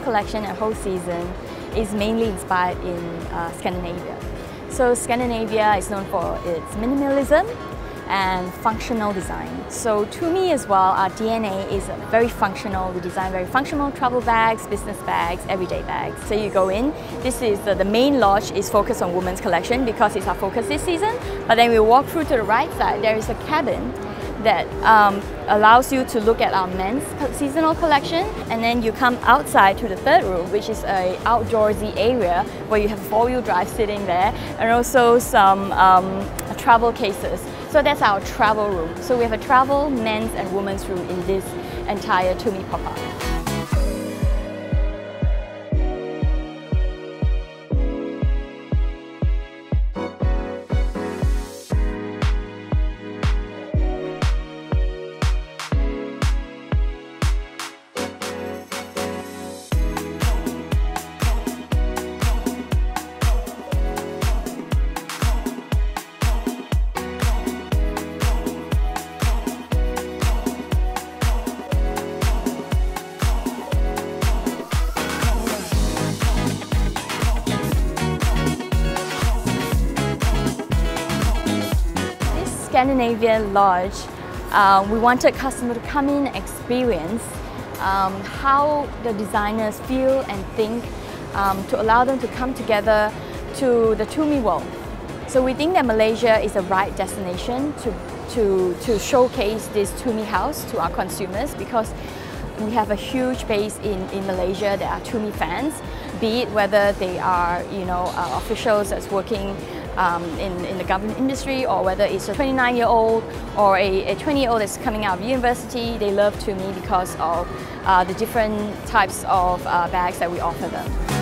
collection and whole season is mainly inspired in Scandinavia. So Scandinavia is known for its minimalism and functional design. So Tumi as well, our DNA is very functional. We design very functional travel bags, business bags, everyday bags. So you go in, this is the main lodge is focused on women's collection because it's our focus this season. But then we walk through to the right side, there is a cabin that allows you to look at our men's seasonal collection, and then you come outside to the third room, which is an outdoorsy area where you have four-wheel drive sitting there and also some travel cases. So that's our travel room. So we have a travel, men's and women's room in this entire Tumi pop-up. Scandinavian Lodge, we wanted customers to come in and experience how the designers feel and think to allow them to come together to the Tumi world. So we think that Malaysia is the right destination to showcase this Tumi house to our consumers, because we have a huge base in Malaysia that are Tumi fans, be it whether they are officials that's working in the government industry, or whether it's a 29-year-old or a 20-year-old that's coming out of university. They love Tumi because of the different types of bags that we offer them.